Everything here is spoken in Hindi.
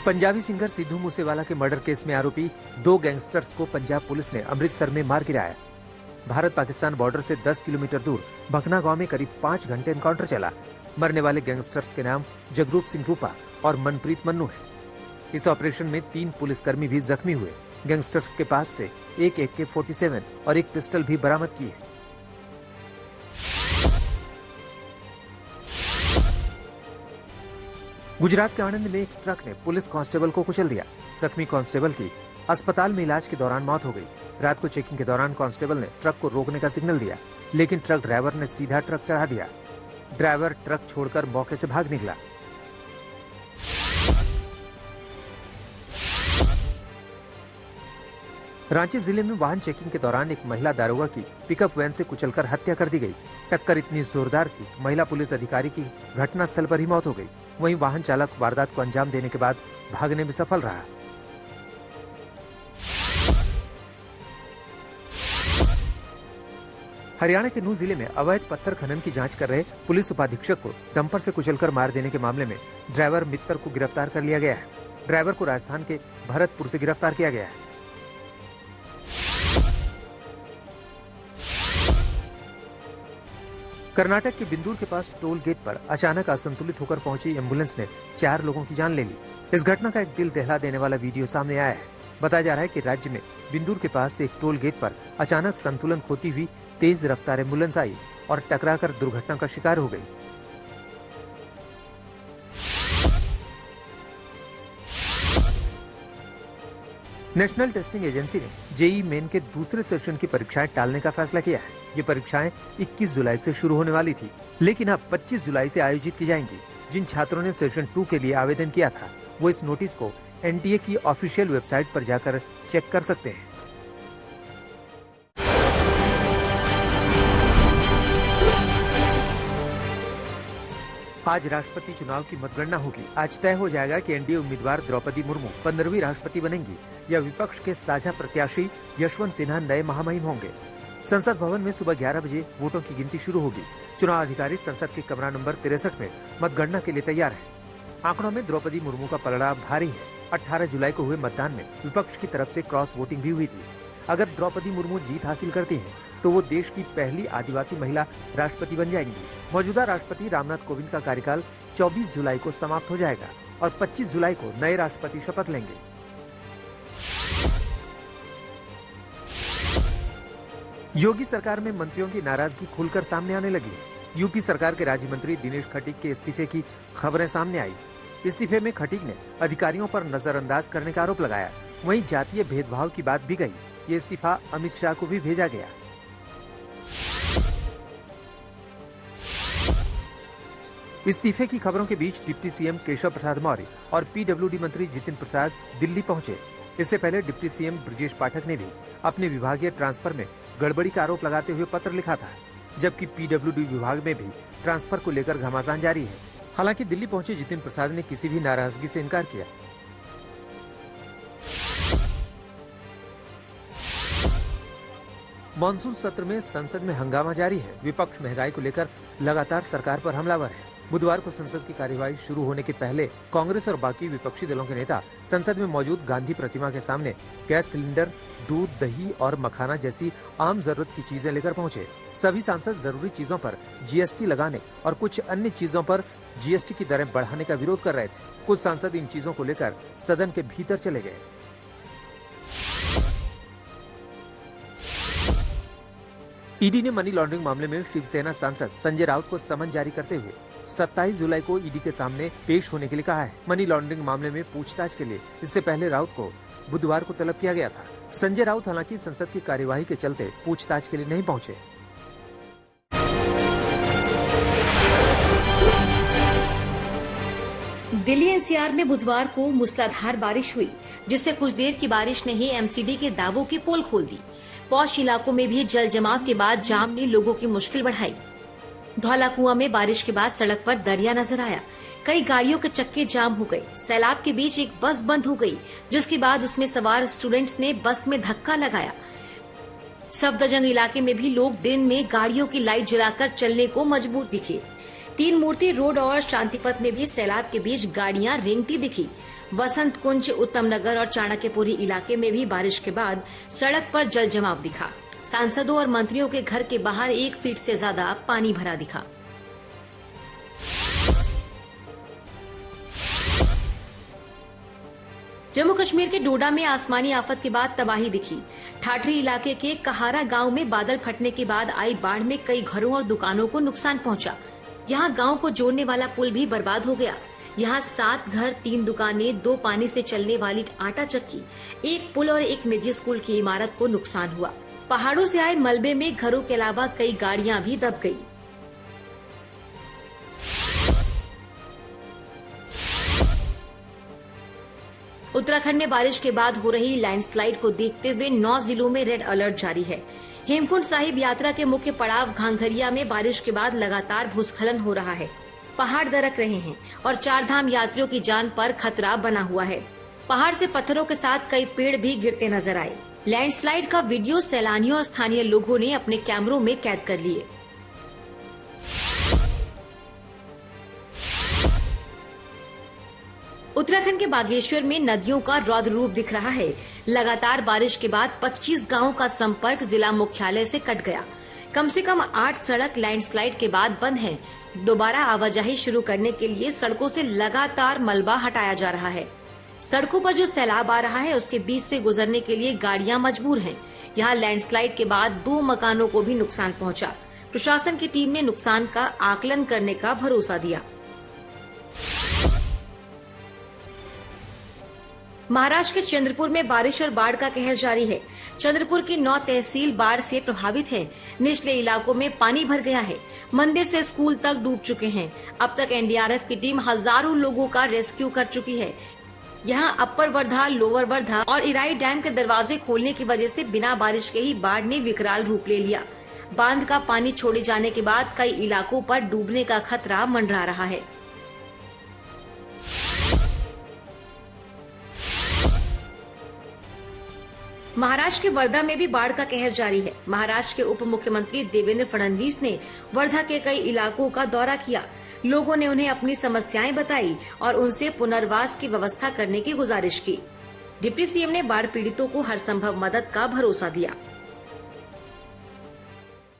पंजाबी सिंगर सिद्धू मूसेवाला के मर्डर केस में आरोपी 2 गैंगस्टर्स को पंजाब पुलिस ने अमृतसर में मार गिराया। भारत पाकिस्तान बॉर्डर से 10 किलोमीटर दूर भखना गांव में करीब 5 घंटे एनकाउंटर चला। मरने वाले गैंगस्टर्स के नाम जगरूप सिंह रूपा और मनप्रीत मन्नू है। इस ऑपरेशन में 3 पुलिसकर्मी भी जख्मी हुए। गैंगस्टर्स के पास से एक AK-47 और एक पिस्टल भी बरामद की है। गुजरात के आणंद में एक ट्रक ने पुलिस कांस्टेबल को कुचल दिया। जख्मी कांस्टेबल की अस्पताल में इलाज के दौरान मौत हो गई। रात को चेकिंग के दौरान कांस्टेबल ने ट्रक को रोकने का सिग्नल दिया, लेकिन ट्रक ड्राइवर ने सीधा ट्रक चढ़ा दिया। ड्राइवर ट्रक छोड़कर मौके से भाग निकला। रांची जिले में वाहन चेकिंग के दौरान एक महिला दारोगा की पिकअप वैन से कुचलकर हत्या कर दी गई। टक्कर इतनी जोरदार थी, महिला पुलिस अधिकारी की घटनास्थल पर ही मौत हो गई। वहीं वाहन चालक वारदात को अंजाम देने के बाद भागने में सफल रहा। हरियाणा के नूंह जिले में अवैध पत्थर खनन की जांच कर रहे पुलिस उपाधीक्षक को डंपर से कुचलकर मार देने के मामले में ड्राइवर मित्तर को गिरफ्तार कर लिया गया है। ड्राइवर को राजस्थान के भरतपुर से गिरफ्तार किया गया है। कर्नाटक के बिंदूर के पास टोल गेट पर अचानक असंतुलित होकर पहुंची एम्बुलेंस ने 4 लोगों की जान ले ली। इस घटना का एक दिल दहला देने वाला वीडियो सामने आया है। बताया जा रहा है कि राज्य में बिंदूर के पास से एक टोल गेट पर अचानक संतुलन खोती हुई तेज रफ्तार एम्बुलेंस आई और टकराकर दुर्घटना का शिकार हो गई। नेशनल टेस्टिंग एजेंसी ने जेईई मेन के दूसरे सेशन की परीक्षाएं टालने का फैसला किया है। ये परीक्षाएं 21 जुलाई से शुरू होने वाली थी, लेकिन अब 25 जुलाई से आयोजित की जाएंगी। जिन छात्रों ने सेशन 2 के लिए आवेदन किया था, वो इस नोटिस को एनटीए की ऑफिशियल वेबसाइट पर जाकर चेक कर सकते हैं। आज राष्ट्रपति चुनाव की मतगणना होगी। आज तय हो जाएगा कि एनडीए उम्मीदवार द्रौपदी मुर्मू 15वीं राष्ट्रपति बनेंगी या विपक्ष के साझा प्रत्याशी यशवंत सिन्हा नए महामहिम होंगे। संसद भवन में सुबह 11 बजे वोटों की गिनती शुरू होगी। चुनाव अधिकारी संसद के कमरा नंबर 63 में मतगणना के लिए तैयार है। आंकड़ों में द्रौपदी मुर्मू का पलड़ा भारी है। 18 जुलाई को हुए मतदान में विपक्ष की तरफ से क्रॉस वोटिंग भी हुई थी। अगर द्रौपदी मुर्मू जीत हासिल करती हैं, तो वो देश की पहली आदिवासी महिला राष्ट्रपति बन जाएंगी। मौजूदा राष्ट्रपति रामनाथ कोविंद का कार्यकाल 24 जुलाई को समाप्त हो जाएगा और 25 जुलाई को नए राष्ट्रपति शपथ लेंगे। योगी सरकार में मंत्रियों की नाराजगी खुलकर सामने आने लगी है। यूपी सरकार के राज्य मंत्री दिनेश खटीक के इस्तीफे की खबरें सामने आई। इस्तीफे में खटीक ने अधिकारियों पर नजरअंदाज करने का आरोप लगाया। वहीं जातीय भेदभाव की बात भी गई। ये इस्तीफा अमित शाह को भी भेजा गया। इस्तीफे की खबरों के बीच डिप्टी सीएम केशव प्रसाद मौर्य और पीडब्ल्यूडी मंत्री जितिन प्रसाद दिल्ली पहुंचे। इससे पहले डिप्टी सीएम ब्रजेश पाठक ने भी अपने विभागीय ट्रांसफर में गड़बड़ी का आरोप लगाते हुए पत्र लिखा था, जबकि पीडब्ल्यूडी विभाग में भी ट्रांसफर को लेकर घमासान जारी है। हालांकि दिल्ली पहुंचे जितिन प्रसाद ने किसी भी नाराजगी से इनकार किया। मॉनसून सत्र में संसद में हंगामा जारी है। विपक्ष महंगाई को लेकर लगातार सरकार पर हमलावर है। बुधवार को संसद की कार्यवाही शुरू होने के पहले कांग्रेस और बाकी विपक्षी दलों के नेता संसद में मौजूद गांधी प्रतिमा के सामने गैस सिलेंडर, दूध, दही और मखाना जैसी आम जरूरत की चीजें लेकर पहुंचे। सभी सांसद जरूरी चीजों पर जीएसटी लगाने और कुछ अन्य चीजों पर जीएसटी की दरें बढ़ाने का विरोध कर रहे थे। कुछ सांसद इन चीजों को लेकर सदन के भीतर चले गए। ईडी ने मनी लॉन्ड्रिंग मामले में शिवसेना सांसद संजय राउत को समन जारी करते हुए 27 जुलाई को ईडी के सामने पेश होने के लिए कहा है। मनी लॉन्ड्रिंग मामले में पूछताछ के लिए इससे पहले राउत को बुधवार को तलब किया गया था। संजय राउत हालांकि संसद की कार्यवाही के चलते पूछताछ के लिए नहीं पहुंचे। दिल्ली एनसीआर में बुधवार को मूसलाधार बारिश हुई, जिससे कुछ देर की बारिश ने ही एमसीडी के दावों की पोल खोल दी। पौष इलाकों में भी जल जमाव के बाद जाम ने लोगों की मुश्किल बढ़ाई। धौला कुआं में बारिश के बाद सड़क पर दरिया नजर आया। कई गाड़ियों के चक्के जाम हो गए। सैलाब के बीच एक बस बंद हो गई, जिसके बाद उसमें सवार स्टूडेंट्स ने बस में धक्का लगाया। सफदरजंग इलाके में भी लोग दिन में गाड़ियों की लाइट जलाकर चलने को मजबूर दिखे। तीन मूर्ति रोड और शांतिपथ में भी सैलाब के बीच गाड़ियां रेंगती दिखी। वसंत कुंज, उत्तम नगर और चाणक्यपुरी इलाके में भी बारिश के बाद सड़क पर जल जमाव दिखा। सांसदों और मंत्रियों के घर के बाहर 1 फीट से ज्यादा पानी भरा दिखा। जम्मू कश्मीर के डोडा में आसमानी आफत के बाद तबाही दिखी। ठाठरी इलाके के कहारा गांव में बादल फटने के बाद आई बाढ़ में कई घरों और दुकानों को नुकसान पहुंचा। यहां गांव को जोड़ने वाला पुल भी बर्बाद हो गया। यहां 7 घर, 3 दुकानें, 2 पानी से चलने वाली आटा चक्की, 1 पुल और 1 निजी स्कूल की इमारत को नुकसान हुआ। पहाड़ों से आए मलबे में घरों के अलावा कई गाड़ियां भी दब गई। उत्तराखंड में बारिश के बाद हो रही लैंडस्लाइड को देखते हुए 9 जिलों में रेड अलर्ट जारी है। हेमकुंड साहिब यात्रा के मुख्य पड़ाव घांघरिया में बारिश के बाद लगातार भूस्खलन हो रहा है। पहाड़ दरक रहे हैं और 4 धाम यात्रियों की जान पर खतरा बना हुआ है। पहाड़ से पत्थरों के साथ कई पेड़ भी गिरते नजर आए। लैंडस्लाइड का वीडियो सैलानियों और स्थानीय लोगों ने अपने कैमरों में कैद कर लिए। उत्तराखंड के बागेश्वर में नदियों का रौद्र रूप दिख रहा है। लगातार बारिश के बाद 25 गांवों का संपर्क जिला मुख्यालय से कट गया। कम से कम 8 सड़क लैंडस्लाइड के बाद बंद हैं। दोबारा आवाजाही शुरू करने के लिए सड़कों से लगातार मलबा हटाया जा रहा है। सड़कों पर जो सैलाब आ रहा है उसके बीच से गुजरने के लिए गाड़ियां मजबूर हैं। यहां लैंडस्लाइड के बाद 2 मकानों को भी नुकसान पहुंचा। प्रशासन की टीम ने नुकसान का आकलन करने का भरोसा दिया। महाराष्ट्र के चंद्रपुर में बारिश और बाढ़ का कहर जारी है। चंद्रपुर की 9 तहसील बाढ़ से प्रभावित हैं। निचले इलाकों में पानी भर गया है। मंदिर से स्कूल तक डूब चुके हैं। अब तक एनडीआरएफ की टीम हजारों लोगों का रेस्क्यू कर चुकी है। यहां अपर वर्धा, लोअर वर्धा और इराई डैम के दरवाजे खोलने की वजह से बिना बारिश के ही बाढ़ ने विकराल रूप ले लिया। बांध का पानी छोड़े जाने के बाद कई इलाकों पर डूबने का खतरा मंडरा रहा है। महाराष्ट्र के वर्धा में भी बाढ़ का कहर जारी है। महाराष्ट्र के उप मुख्यमंत्री देवेंद्र फडणवीस ने वर्धा के कई इलाकों का दौरा किया। लोगों ने उन्हें अपनी समस्याएं बताई और उनसे पुनर्वास की व्यवस्था करने की गुजारिश की। डिप्टी सीएम ने बाढ़ पीड़ितों को हर संभव मदद का भरोसा दिया।